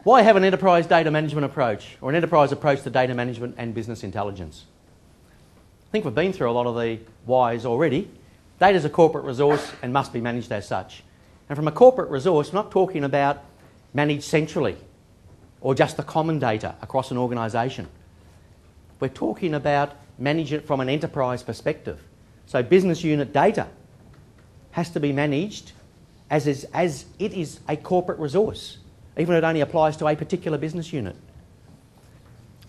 Why have an enterprise data management approach, or an enterprise approach to data management and business intelligence? I think we've been through a lot of the whys already. Data is a corporate resource and must be managed as such. And from a corporate resource, we're not talking about managed centrally or just the common data across an organisation. We're talking about manage it from an enterprise perspective. So business unit data has to be managed as it is a corporate resource, even if it only applies to a particular business unit.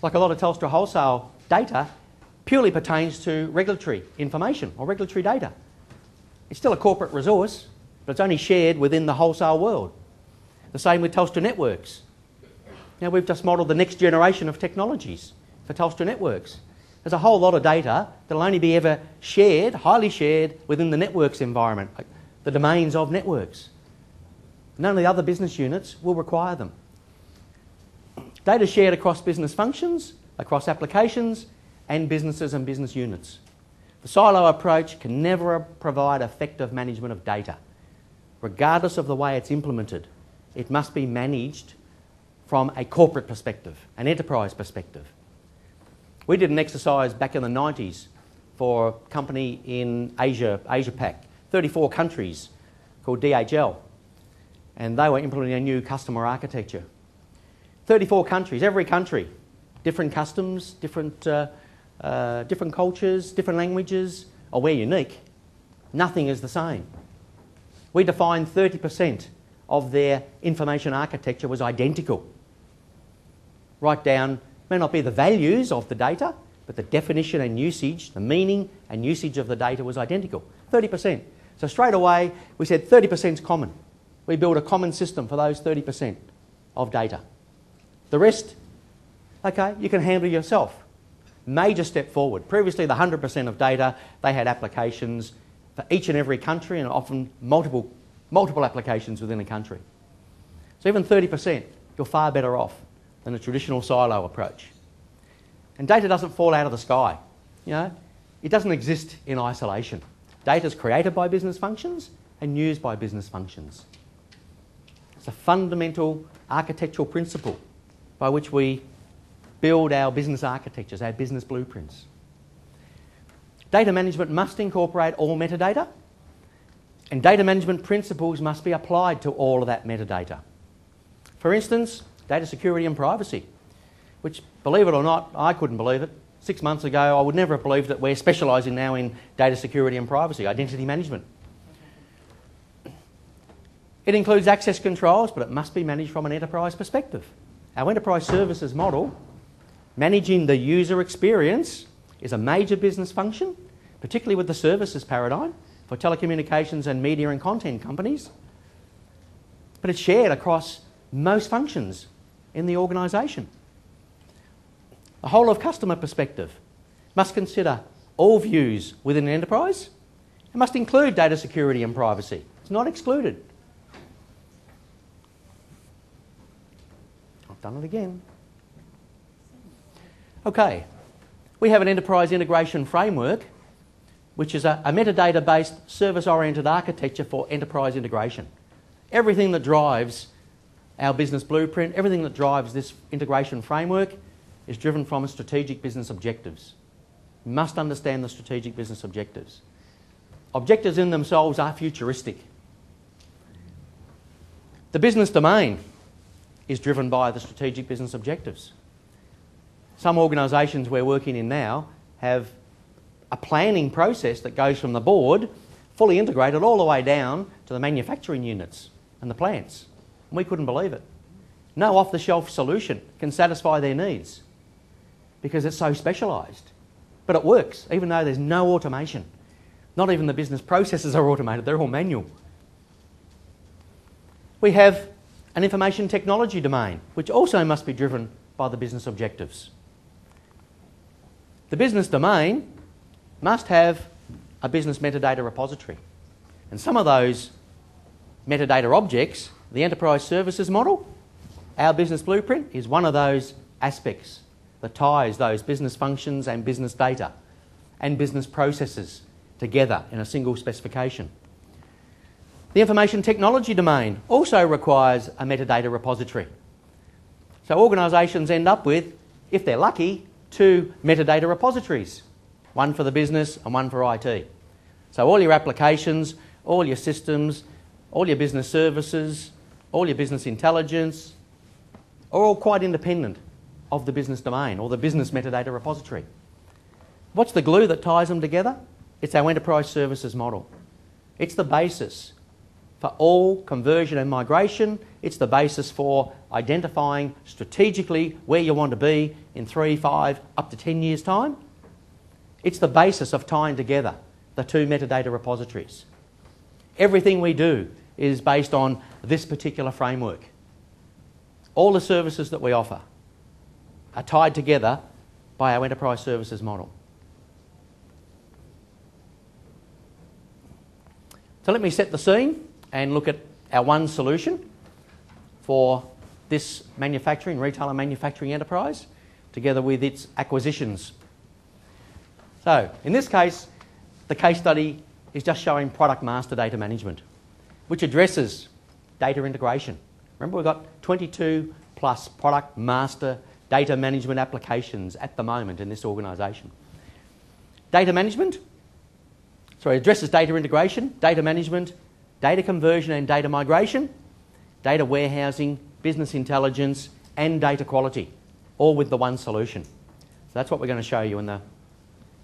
Like a lot of Telstra wholesale data purely pertains to regulatory information or regulatory data. It's still a corporate resource, but it's only shared within the wholesale world. The same with Telstra networks. Now we've just modelled the next generation of technologies for Telstra networks. There's a whole lot of data that will only be ever shared, highly shared, within the networks environment, like the domains of networks. None of the other business units will require them. Data shared across business functions, across applications, and businesses and business units. The silo approach can never provide effective management of data. Regardless of the way it's implemented, it must be managed from a corporate perspective, an enterprise perspective. We did an exercise back in the 90s for a company in Asia-Pac, 34 countries, called DHL, and they were implementing a new customer architecture. 34 countries, every country, different customs, different cultures, different languages, or we're unique. Nothing is the same. We defined 30% of their information architecture was identical. Right down, may not be the values of the data, but the definition and usage, the meaning and usage of the data was identical. 30%. So straight away, we said 30% is common. We build a common system for those 30% of data. The rest, okay, you can handle yourself. Major step forward. Previously, the 100% of data, they had applications for each and every country and often multiple applications within a country. So even 30%, you're far better off than a traditional silo approach. And data doesn't fall out of the sky. You know, it doesn't exist in isolation. Data is created by business functions and used by business functions. It's a fundamental architectural principle by which we build our business architectures, our business blueprints. Data management must incorporate all metadata, and data management principles must be applied to all of that metadata. For instance, data security and privacy, which, believe it or not, I couldn't believe it. 6 months ago, I would never have believed that we're specialising now in data security and privacy, identity management. It includes access controls, but it must be managed from an enterprise perspective. Our enterprise services model, managing the user experience, is a major business function, particularly with the services paradigm for telecommunications and media and content companies. But it's shared across most functions in the organisation. The whole of customer perspective must consider all views within an enterprise and must include data security and privacy. It's not excluded. I've done it again. Okay, we have an enterprise integration framework, which is a metadata-based, service-oriented architecture for enterprise integration. Everything that drives our business blueprint, everything that drives this integration framework is driven from strategic business objectives. You must understand the strategic business objectives. Objectives in themselves are futuristic. The business domain is driven by the strategic business objectives. Some organisations we're working in now have a planning process that goes from the board, fully integrated all the way down to the manufacturing units and the plants. We couldn't believe it. No off-the-shelf solution can satisfy their needs because it's so specialised. But it works, even though there's no automation. Not even the business processes are automated, they're all manual. We have an information technology domain, which also must be driven by the business objectives. The business domain must have a business metadata repository. And some of those metadata objects, the enterprise services model, our business blueprint, is one of those aspects that ties those business functions and business data and business processes together in a single specification. The information technology domain also requires a metadata repository. So organisations end up with, if they're lucky, 2 metadata repositories, one for the business and one for IT. So all your applications, all your systems, all your business services, all your business intelligence are all quite independent of the business domain or the business metadata repository. What's the glue that ties them together? It's our enterprise services model. It's the basis for all conversion and migration. It's the basis for identifying strategically where you want to be in 3, 5, up to 10 years' time. It's the basis of tying together the 2 metadata repositories. Everything we do is based on this particular framework. All the services that we offer are tied together by our enterprise services model. So let me set the scene and look at our one solution for this manufacturing, retail and manufacturing enterprise, together with its acquisitions. So in this case, the case study is just showing product master data management, which addresses data integration. Remember, we've got 22 plus product master data management applications at the moment in this organisation. Data management, addresses data integration, data management, data conversion and data migration, data warehousing, business intelligence and data quality, all with the one solution. So that's what we're going to show you in the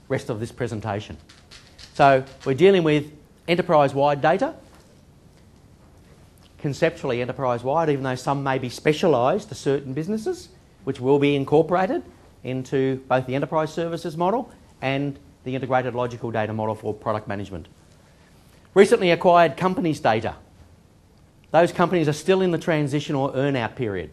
rest of this presentation. So we're dealing with enterprise-wide data, conceptually enterprise-wide, even though some may be specialised to certain businesses, which will be incorporated into both the enterprise services model and the integrated logical data model for product management. Recently acquired companies data. Those companies are still in the transition or earn-out period.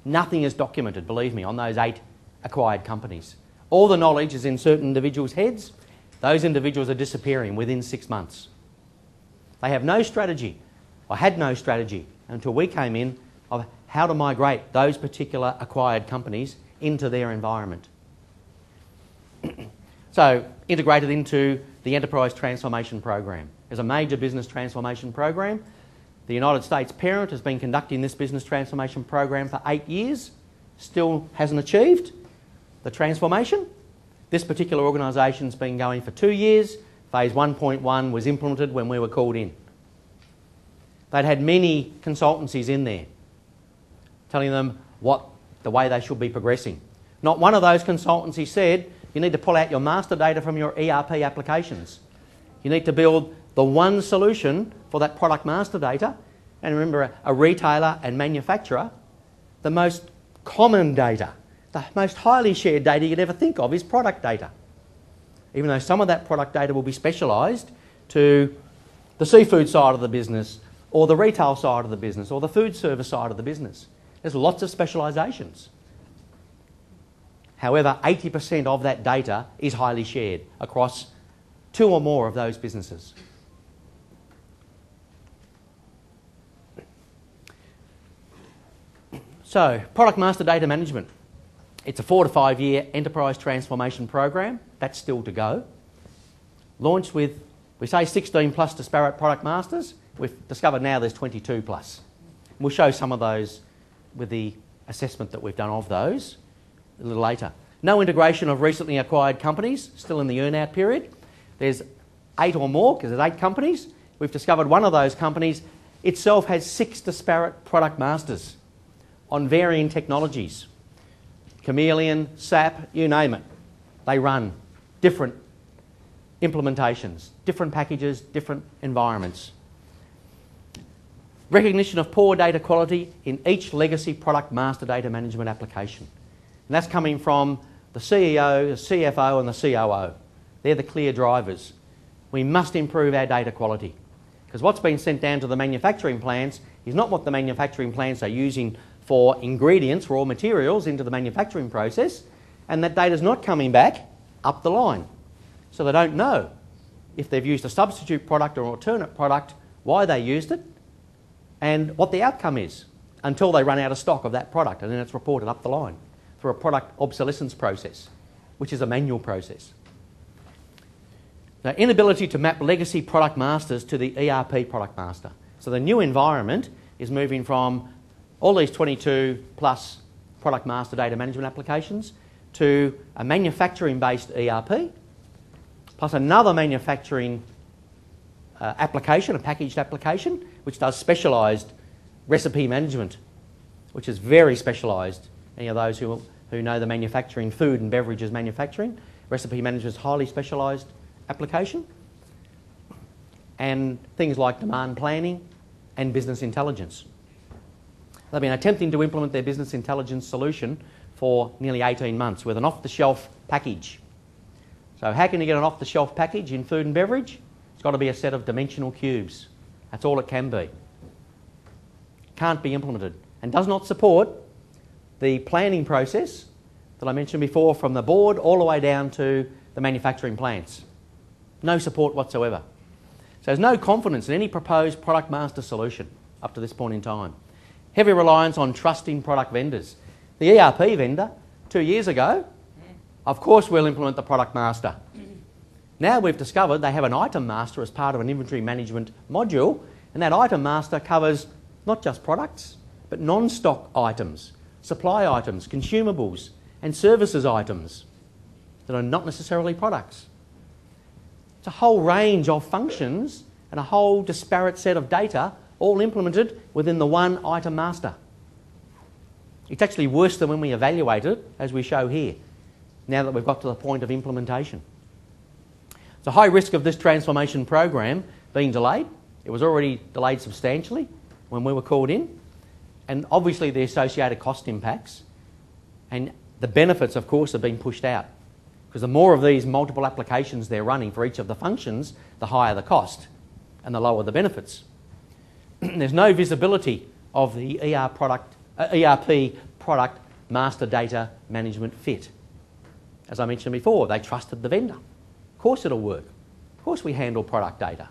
Nothing is documented, believe me, on those 8 acquired companies. All the knowledge is in certain individuals' heads. Those individuals are disappearing within 6 months. They have no strategy, or had no strategy, until we came in of how to migrate those particular acquired companies into their environment. So, integrated into the Enterprise Transformation Program. There's a major business transformation program. The United States parent has been conducting this business transformation program for 8 years, still hasn't achieved the transformation. This particular organisation's been going for 2 years. Phase 1.1 was implemented when we were called in. They'd had many consultancies in there telling them the way they should be progressing. Not one of those consultancies said, you need to pull out your master data from your ERP applications. You need to build the one solution for that product master data. And remember, a retailer and manufacturer, the most common data, the most highly shared data you'd ever think of is product data. Even though some of that product data will be specialised to the seafood side of the business, or the retail side of the business, or the food service side of the business. There's lots of specialisations. However, 80% of that data is highly shared across 2 or more of those businesses. So, Product Master Data Management. It's a 4 to 5 year enterprise transformation program. That's still to go. Launched with, we say 16 plus disparate product masters. We've discovered now there's 22 plus. We'll show some of those with the assessment that we've done of those a little later. No integration of recently acquired companies, still in the earn-out period. There's 8 or more, because there's 8 companies. We've discovered one of those companies itself has 6 disparate product masters on varying technologies. Chameleon, SAP, you name it. They run different implementations, different packages, different environments. Recognition of poor data quality in each legacy product master data management application. And that's coming from the CEO, the CFO and the COO. They're the clear drivers. We must improve our data quality, because what's been sent down to the manufacturing plants is not what the manufacturing plants are using for ingredients, raw materials into the manufacturing process, and that data's not coming back up the line. So they don't know if they've used a substitute product or alternate product, why they used it, and what the outcome is, until they run out of stock of that product, and then it's reported up the line through a product obsolescence process, which is a manual process. Now, inability to map legacy product masters to the ERP product master. So the new environment is moving from all these 22 plus product master data management applications to a manufacturing-based ERP, plus another manufacturing application, a packaged application, which does specialised recipe management, which is very specialised. Any of those who know the manufacturing, food and beverages manufacturing, recipe management is a highly specialised application. And things like demand planning and business intelligence. They've been attempting to implement their business intelligence solution for nearly 18 months with an off-the-shelf package. So how can you get an off-the-shelf package in food and beverage? It's got to be a set of dimensional cubes. That's all it can be. Can't be implemented and does not support the planning process that I mentioned before, from the board all the way down to the manufacturing plants. No support whatsoever. So there's no confidence in any proposed product master solution up to this point in time. Heavy reliance on trusting product vendors. The ERP vendor, 2 years ago, of course we'll implement the product master. Now we've discovered they have an item master as part of an inventory management module, and that item master covers not just products, but non-stock items, supply items, consumables, and services items that are not necessarily products. It's a whole range of functions and a whole disparate set of data all implemented within the one item master. It's actually worse than when we evaluate it, as we show here, now that we've got to the point of implementation. There's a high risk of this transformation program being delayed. It was already delayed substantially when we were called in, and obviously the associated cost impacts and the benefits, of course, have been pushed out. Because the more of these multiple applications they're running for each of the functions, the higher the cost and the lower the benefits. There's no visibility of the ERP product master data management fit. As I mentioned before, they trusted the vendor. Of course it'll work. Of course we handle product data.